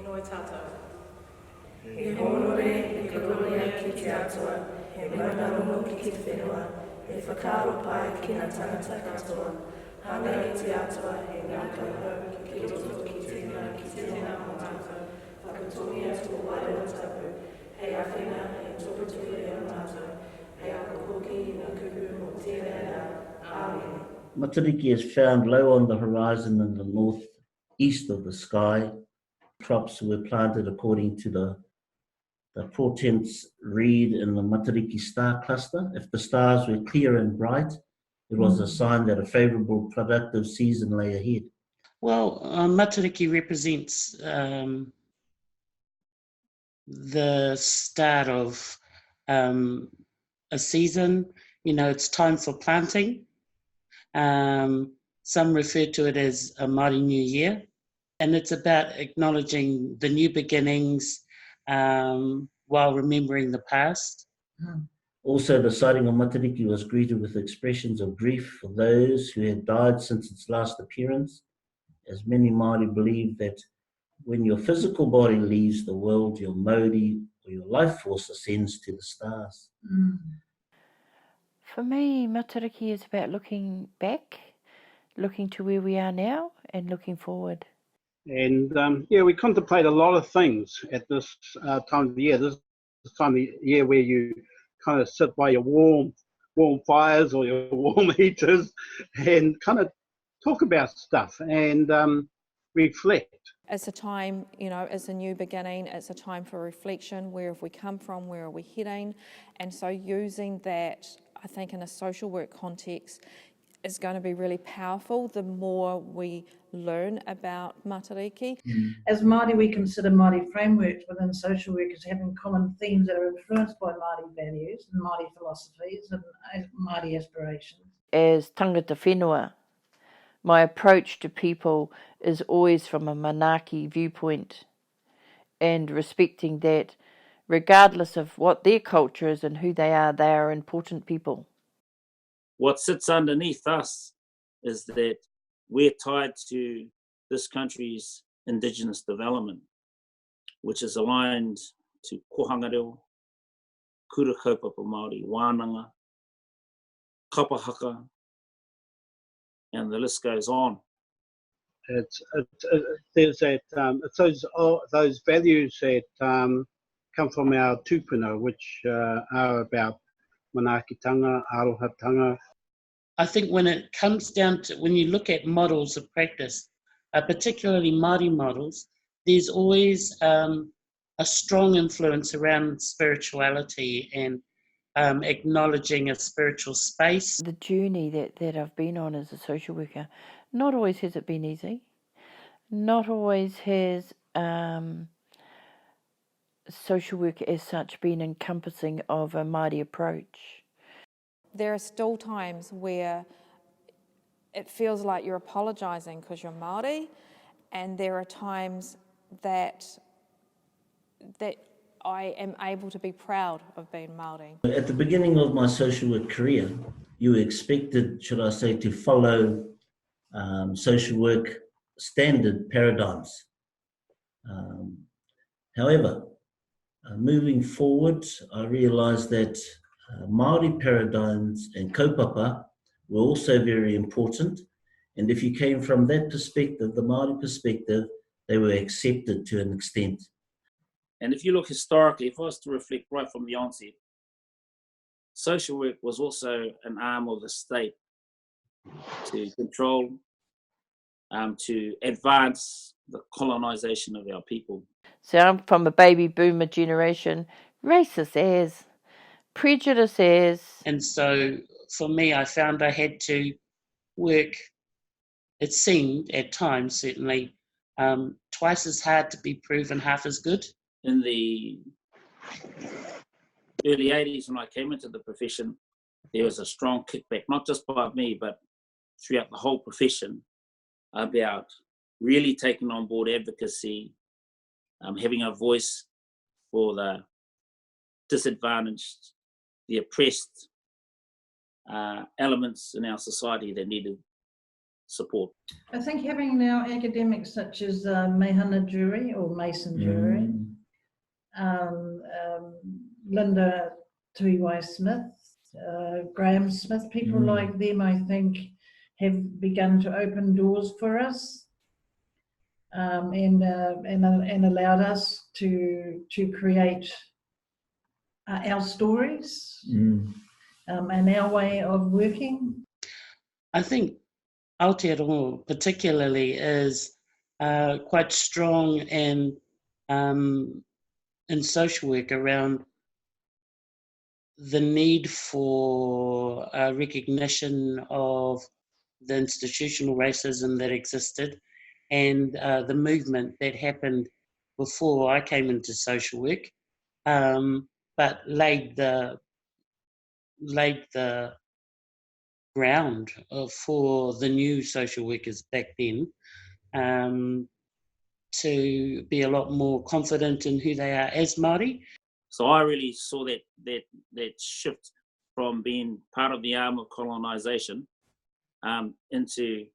Noi tātou. He honore, he kolonia ki te atua, he manarono ki te whenua, he whakaro pai ki ngā tangata katoa, hanga ki te atua, he ngā kauhau ki roto ki tēnā o tātou, whakatongi atu o wai o tapu, hei awhenga, he tuputuri o mātou, hei akakoki I ngā kuhu o tēnei rā. Amen. Matariki is found low on the horizon in the northeast of the sky. Crops were planted according to the portents read in the Matariki star cluster. If the stars were clear and bright, it was a sign that a favourable productive season lay ahead. Well, Matariki represents the start of a season. You know, it's time for planting. Some refer to it as a Māori New Year, and it's about acknowledging the new beginnings while remembering the past. Also, the sighting of Matariki was greeted with expressions of grief for those who had died since its last appearance, as many Māori believe that when your physical body leaves the world, your mauri or your life force ascends to the stars. For me, Matariki is about looking back, looking to where we are now, and looking forward. And we contemplate a lot of things at this time of the year. This is the time of the year where you kind of sit by your warm fires or your warm heaters and kind of talk about stuff and reflect. It's a time, you know, it's a new beginning, it's a time for reflection. Where have we come from, where are we heading? And so using that, I think in a social work context, is going to be really powerful the more we learn about Matariki. As Māori, we consider Māori frameworks within social work as having common themes that are influenced by Māori values and Māori philosophies and Māori aspirations. As Tangata Whenua, my approach to people is always from a manaaki viewpoint and respecting that regardless of what their culture is and who they are important people. What sits underneath us is that we're tied to this country's indigenous development, which is aligned to kohangareo, kura kaupapa Māori, wānanga, kapahaka, and the list goes on. There's that it's those values that come from our tupuna, which are about manaakitanga, arohatanga. I think when it comes down to, when you look at models of practice, particularly Māori models, there's always a strong influence around spirituality and acknowledging a spiritual space. The journey that I've been on as a social worker, not always has it been easy. Not always has social work as such been encompassing of a Māori approach. There are still times where it feels like you're apologising because you're Māori, and there are times that I am able to be proud of being Māori. At the beginning of my social work career, you were expected, should I say, to follow social work standard paradigms. However, moving forward, I realised that Māori paradigms and kaupapa were also very important, and if you came from that perspective, the Māori perspective, they were accepted to an extent. And if you look historically, if I was to reflect right from the onset, social work was also an arm of the state to control, to advance the colonisation of our people. So I'm from a baby boomer generation, racist as, prejudice as. And so for me, I found I had to work, it seemed at times certainly, twice as hard to be proven half as good. In the early 80s, when I came into the profession, there was a strong kickback, not just by me, but throughout the whole profession, about really taking on board advocacy, having a voice for the disadvantaged, the oppressed elements in our society that needed support. I think having now academics such as Mehana Jury or Mason Jury, Linda Tuiwai Smith, Graham Smith, people like them, I think, have begun to open doors for us, and allowed us to create our stories and our way of working. I think Aotearoa particularly is quite strong in social work around the need for recognition of the institutional racism that existed and the movement that happened before I came into social work, but laid the ground for the new social workers back then to be a lot more confident in who they are as Māori. So I really saw that shift from being part of the arm of colonisation into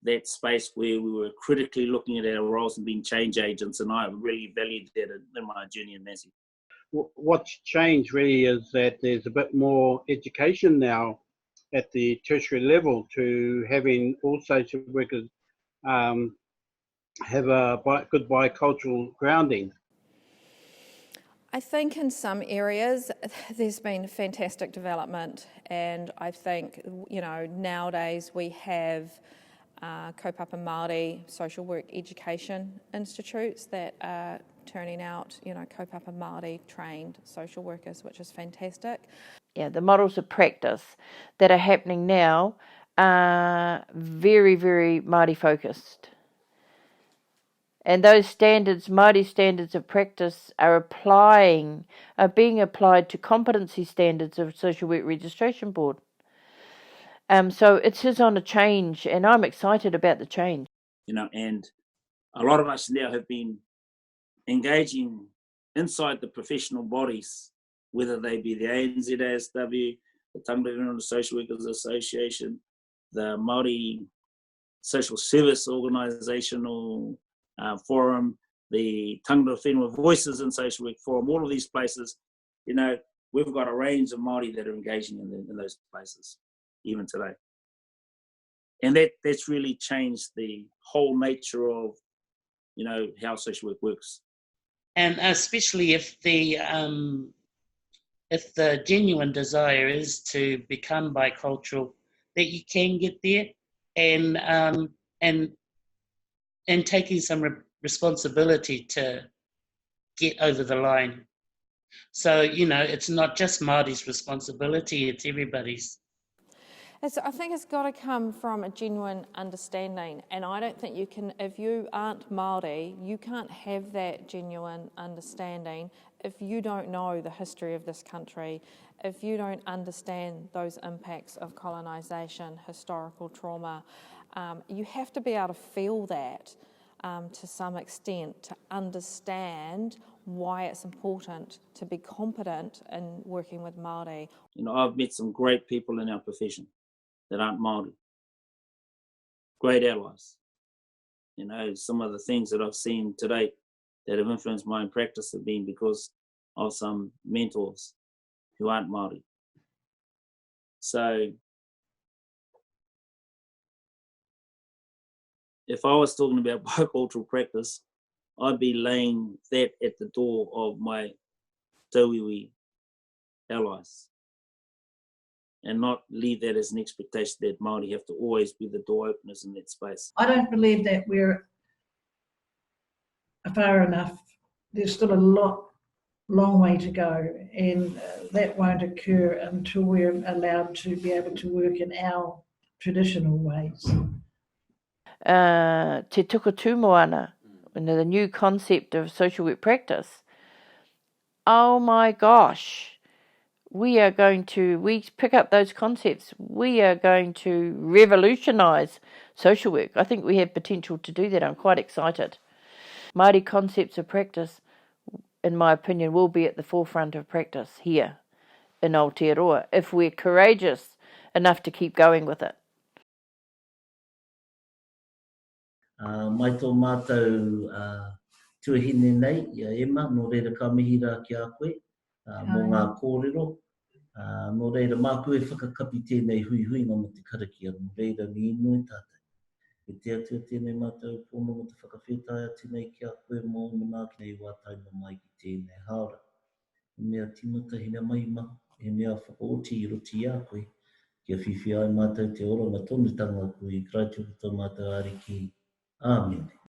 that space where we were critically looking at our roles and being change agents, and I really valued that in my journey in Massey. What's changed really is that there's a bit more education now at the tertiary level to having all social workers have a good bicultural grounding. I think in some areas there's been fantastic development, and I think, nowadays we have kaupapa Māori social work education institutes that are turning out, kaupapa Māori trained social workers, which is fantastic. Yeah, the models of practice that are happening now are very, very Māori focused. And those standards, Māori standards of practice, are being applied to competency standards of Social Work Registration Board. So it is on a change, and I'm excited about the change. And a lot of us now have been engaging inside the professional bodies, whether they be the ANZASW, the Tangata Whenua Social Workers Association, the Maori Social Service Organisational Forum, the Tangata Whenua Voices in Social Work Forum, all of these places, we've got a range of Māori that are engaging in those places, even today. And that's really changed the whole nature of, how social work works. And especially if the genuine desire is to become bicultural, that you can get there, and taking some responsibility to get over the line. So, it's not just Māori's responsibility, it's everybody's. I think it's got to come from a genuine understanding, and I don't think you can, if you aren't Māori, you can't have that genuine understanding if you don't know the history of this country, if you don't understand those impacts of colonisation, historical trauma. You have to be able to feel that to some extent to understand why it's important to be competent in working with Māori. I've met some great people in our profession that aren't Māori. Great allies. Some of the things that I've seen to date that have influenced my own practice have been because of some mentors who aren't Māori. So if I was talking about bicultural practice, I'd be laying that at the door of my tauiwi allies, and not leave that as an expectation that Māori have to always be the door openers in that space. I don't believe that we're far enough. There's still a long way to go, and that won't occur until we're allowed to be able to work in our traditional ways. Te tukutumo ana, the new concept of social work practice. Oh my gosh. We pick up those concepts. We are going to revolutionise social work. I think we have potential to do that. I'm quite excited. Māori concepts of practice, in my opinion, will be at the forefront of practice here in Aotearoa if we're courageous enough to keep going with it. Mai tō mātou tuahine nei, ia Emma, nō reira ka mihi rā ki a koe, mō ngā kōrero. Nō reira mā koe whakakapi tēnei hui hui ngā mo te karakia, nō reira ni inui tātai. E te atua tēnei mātou pono mo te whakawhetai atu nei ki a koe mō manaki nei wātai no mai ki tēnei haora. E mea timata hina mai ma, e mea whakaoti I roti a koe, kia whiwhi ai mātou te oranga tonutanga koe, I krai tuku tō mātou ariki. Āmene.